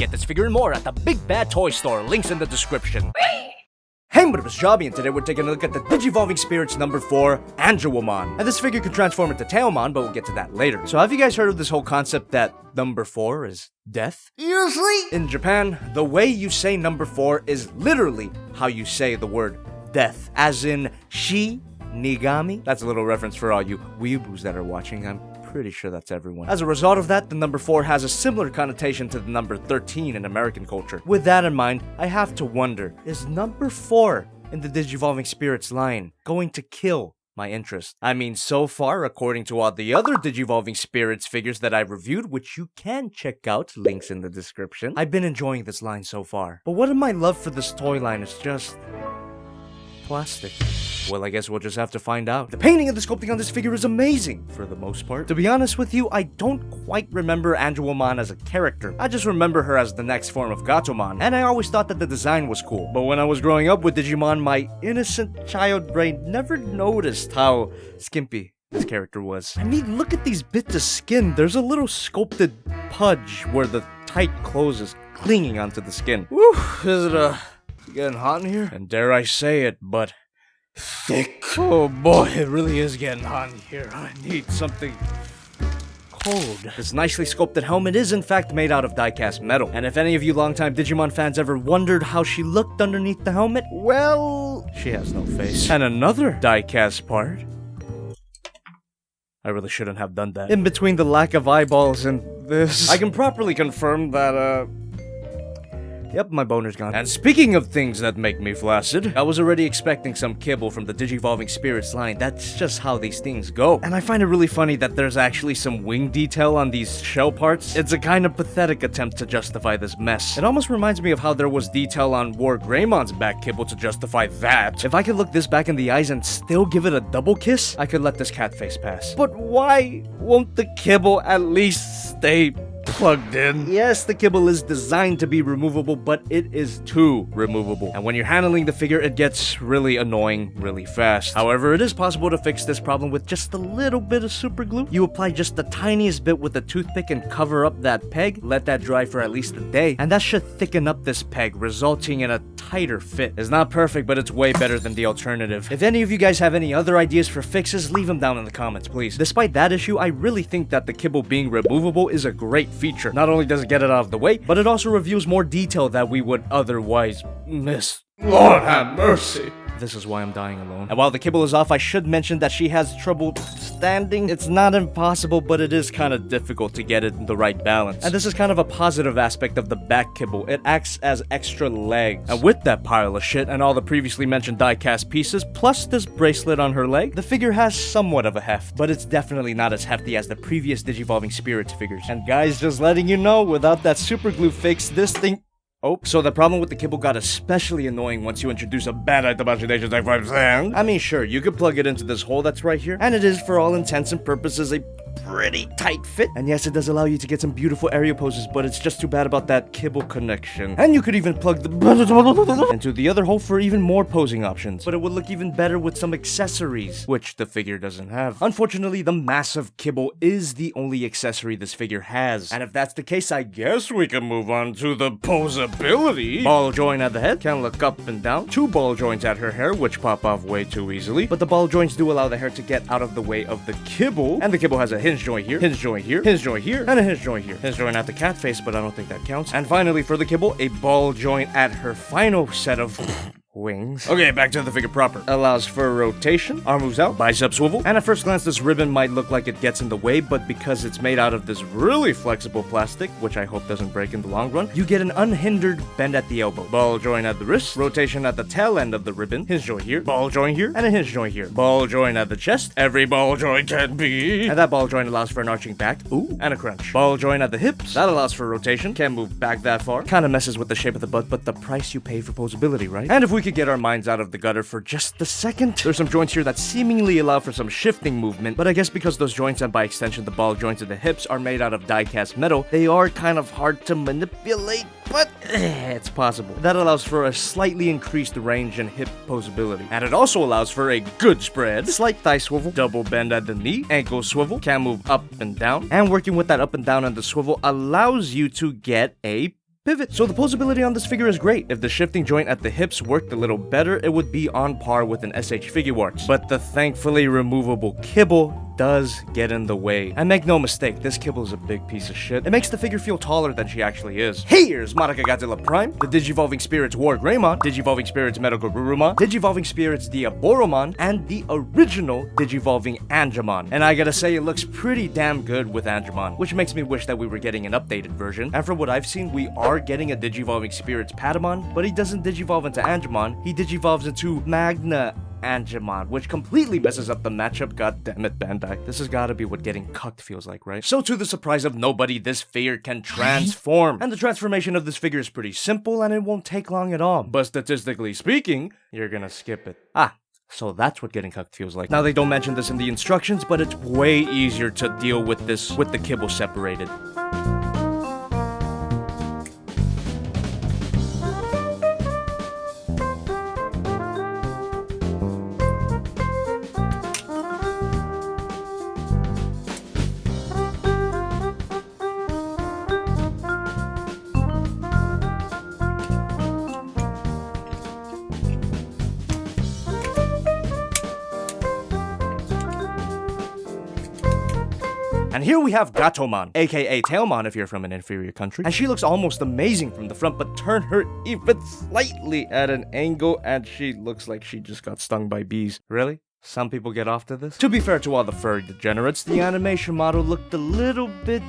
Get this figure and more at the Big Bad Toy Store, links in the description. Hey, but it was Jobby, and today we're taking a look at the Digivolving Spirits number 4, Angewomon. And this figure can transform into Tailmon, but we'll get to that later. So have you guys heard of this whole concept that number 4 is death? Usually? In Japan, the way you say number 4 is literally how you say the word death, as in Shinigami. That's a little reference for all you weeaboos that are watching. I'm pretty sure that's everyone. As a result of that, the number 4 has a similar connotation to the number 13 in American culture. With that in mind, I have to wonder, is number 4 in the Digivolving Spirits line going to kill my interest? I mean, so far, according to all the other Digivolving Spirits figures that I've reviewed, which you can check out, links in the description, I've been enjoying this line so far. But what if my love for this toy line is just plastic? Well, I guess we'll just have to find out. The painting and the sculpting on this figure is amazing, for the most part. To be honest with you, I don't quite remember Angewomon as a character. I just remember her as the next form of Gatomon, and I always thought that the design was cool. But when I was growing up with Digimon, my innocent child brain never noticed how skimpy this character was. I mean, look at these bits of skin. There's a little sculpted pudge where the tight clothes is clinging onto the skin. Woo, is it getting hot in here? And dare I say it, but thick. Oh boy, it really is getting hot in here. I need something cold. This nicely sculpted helmet is in fact made out of die-cast metal. And if any of you longtime Digimon fans ever wondered how she looked underneath the helmet, well, she has no face. And another die-cast part. I really shouldn't have done that. In between the lack of eyeballs and this, I can properly confirm that, yep, my boner's gone. And speaking of things that make me flaccid, I was already expecting some kibble from the Digivolving Spirits line. That's just how these things go. And I find it really funny that there's actually some wing detail on these shell parts. It's a kind of pathetic attempt to justify this mess. It almost reminds me of how there was detail on War Greymon's back kibble to justify that. If I could look this back in the eyes and still give it a double kiss, I could let this cat face pass. But why won't the kibble at least stay plugged in? Yes, the kibble is designed to be removable, but it is too removable. And when you're handling the figure, it gets really annoying really fast. However, it is possible to fix this problem with just a little bit of super glue. You apply just the tiniest bit with a toothpick and cover up that peg, let that dry for at least a day, and that should thicken up this peg, resulting in a tighter fit. It's not perfect, but it's way better than the alternative. If any of you guys have any other ideas for fixes, leave them down in the comments, please. Despite that issue, I really think that the kibble being removable is a great feature. Not only does it get it out of the way, but it also reveals more detail that we would otherwise miss. Lord have mercy. This is why I'm dying alone. And while the kibble is off, I should mention that she has trouble standing. It's not impossible, but it is kind of difficult to get it in the right balance. And this is kind of a positive aspect of the back kibble. It acts as extra legs. And with that pile of shit and all the previously mentioned die-cast pieces, plus this bracelet on her leg, the figure has somewhat of a heft, but it's definitely not as hefty as the previous Digivolving Spirits figures. And guys, just letting you know, without that super glue fix, this thing... Oh, so the problem with the kibble got especially annoying once you introduce a Bandai Tamashii like I'm saying. I mean, sure, you could plug it into this hole that's right here, and it is, for all intents and purposes, a pretty tight fit. And yes, it does allow you to get some beautiful aerial poses, but it's just too bad about that kibble connection. And you could even plug the into the other hole for even more posing options. But it would look even better with some accessories, which the figure doesn't have. Unfortunately, the massive kibble is the only accessory this figure has. And if that's the case, I guess we can move on to the posability. Ball joint at the head, can look up and down. 2 ball joints at her hair, which pop off way too easily. But the ball joints do allow the hair to get out of the way of the kibble. And the kibble has a hinge joint here, hinge joint here, hinge joint here, and a hinge joint here. Hinge joint at the cat face, but I don't think that counts. And finally, for the kibble, a ball joint at her final set of wings. Okay, back to the figure proper. Allows for rotation, arm moves out, bicep swivel, and at first glance this ribbon might look like it gets in the way, but because it's made out of this really flexible plastic, which I hope doesn't break in the long run, you get an unhindered bend at the elbow. Ball joint at the wrist, rotation at the tail end of the ribbon, hinge joint here, ball joint here, and a hinge joint here. Ball joint at the chest, every ball joint can be. And that ball joint allows for an arching back, ooh, and a crunch. Ball joint at the hips, that allows for rotation, can't move back that far. Kinda messes with the shape of the butt, but the price you pay for posability, right? And if we could get our minds out of the gutter for just a second, there's some joints here that seemingly allow for some shifting movement, but I guess because those joints and by extension the ball joints of the hips are made out of die-cast metal, they are kind of hard to manipulate, but it's possible. That allows for a slightly increased range and hip posability. And it also allows for a good spread, slight thigh swivel, double bend at the knee, ankle swivel, can move up and down, and working with that up and down on the swivel allows you to get a pivot. So the posability on this figure is great. If the shifting joint at the hips worked a little better, it would be on par with an SH Figuarts. But the thankfully removable kibble does get in the way. And make no mistake, this kibble is a big piece of shit. It makes the figure feel taller than she actually is. Here's Mariya Godzilla Prime, the Digivolving Spirits War Greymon, Digivolving Spirits Medical Garurumon, Digivolving Spirits Diaboromon, and the original Digivolving Angewomon. And I gotta say, it looks pretty damn good with Angewomon, which makes me wish that we were getting an updated version. And from what I've seen, we are getting a Digivolving Spirits Patamon, but he doesn't digivolve into Angewomon, he digivolves into Magna Angewomon, which completely messes up the matchup. God damn it, Bandai. This has gotta be what getting cucked feels like, right? So to the surprise of nobody, this figure can transform. And the transformation of this figure is pretty simple and it won't take long at all. But statistically speaking, you're gonna skip it. So that's what getting cucked feels like. Now they don't mention this in the instructions, but it's way easier to deal with this with the kibble separated. And here we have Gatomon, aka Tailmon if you're from an inferior country. And she looks almost amazing from the front, but turn her even slightly at an angle and she looks like she just got stung by bees. Really? Some people get off to this? To be fair to all the furry degenerates, the animation model looked a little bit...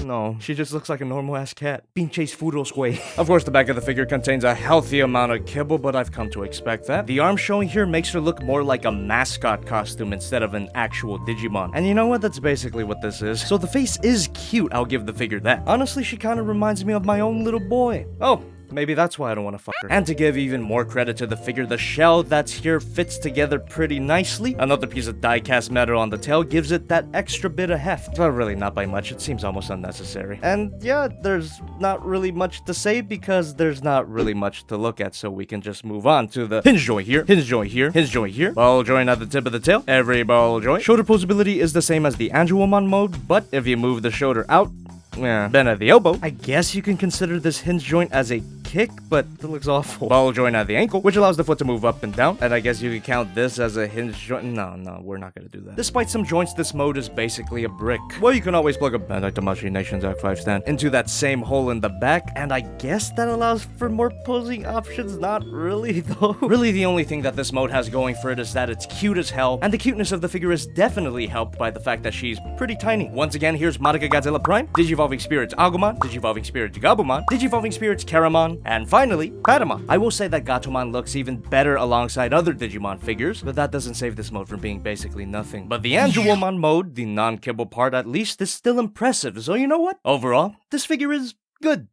No, she just looks like a normal-ass cat. Pinches furos, güey. Of course, the back of the figure contains a healthy amount of kibble, but I've come to expect that. The arm showing here makes her look more like a mascot costume instead of an actual Digimon. And you know what? That's basically what this is. So the face is cute, I'll give the figure that. Honestly, she kind of reminds me of my own little boy. Oh. Maybe that's why I don't want to fuck her. And to give even more credit to the figure, the shell that's here fits together pretty nicely. Another piece of die-cast metal on the tail gives it that extra bit of heft. But really not by much, it seems almost unnecessary. And yeah, there's not really much to say because there's not really much to look at, so we can just move on to the hinge joint here, hinge joint here, hinge joint here, ball joint at the tip of the tail, every ball joint. Shoulder posability is the same as the Angewomon mode, but if you move the shoulder out, bend at the elbow. I guess you can consider this hinge joint as a kick, but it looks awful. Ball joint at the ankle, which allows the foot to move up and down. And I guess you could count this as a hinge joint. No, we're not gonna do that. Despite some joints, this mode is basically a brick. Well, you can always plug a Bandai Tamashii Nations Act 5 stand into that same hole in the back, and I guess that allows for more posing options. Not really, though. Really, the only thing that this mode has going for it is that it's cute as hell, and the cuteness of the figure is definitely helped by the fact that she's pretty tiny. Once again, here's Mariya Godzilla Prime, Digivolving Spirits Agumon, Digivolving Spirits Gabumon, Digivolving Spirits Keramon, and finally, Patamon. I will say that Gatomon looks even better alongside other Digimon figures, but that doesn't save this mode from being basically nothing. But the Angewomon mode, the non-kibble part at least, is still impressive, so you know what? Overall, this figure is good.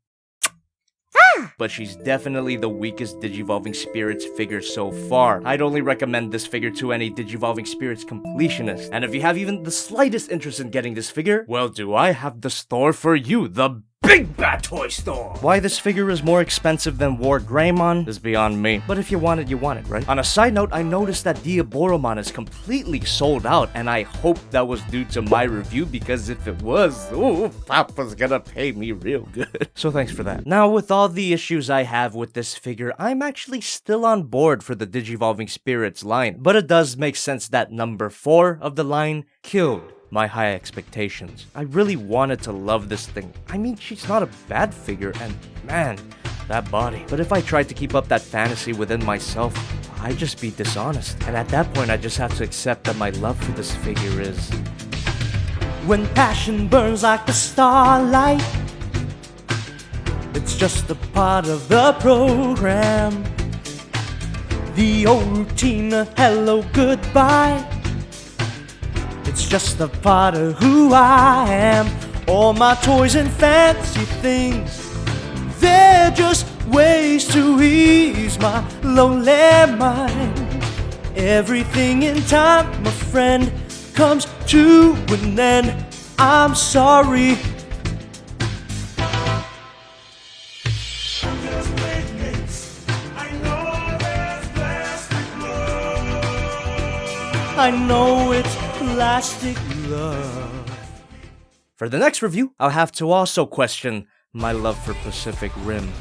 But she's definitely the weakest Digivolving Spirits figure so far. I'd only recommend this figure to any Digivolving Spirits completionist. And if you have even the slightest interest in getting this figure, well, do I have the store for you, the Big Bad Toy Store! Why this figure is more expensive than War Greymon is beyond me. But if you want it, you want it, right? On a side note, I noticed that Diaboromon is completely sold out, and I hope that was due to my review, because if it was, ooh, Papa's gonna pay me real good. So thanks for that. Now, with all the issues I have with this figure, I'm actually still on board for the Digivolving Spirits line. But it does make sense that number 4 of the line killed my high expectations. I really wanted to love this thing. I mean, she's not a bad figure, and man, that body. But if I tried to keep up that fantasy within myself, I'd just be dishonest. And at that point, I just have to accept that my love for this figure is... When passion burns like the starlight, it's just a part of the program. The old routine, a hello, goodbye. It's just a part of who I am. All my toys and fancy things, they're just ways to ease my lonely mind. Everything in time, my friend, comes to an end. I'm sorry. I know it's plastic love. For the next review, I'll have to also question my love for Pacific Rim.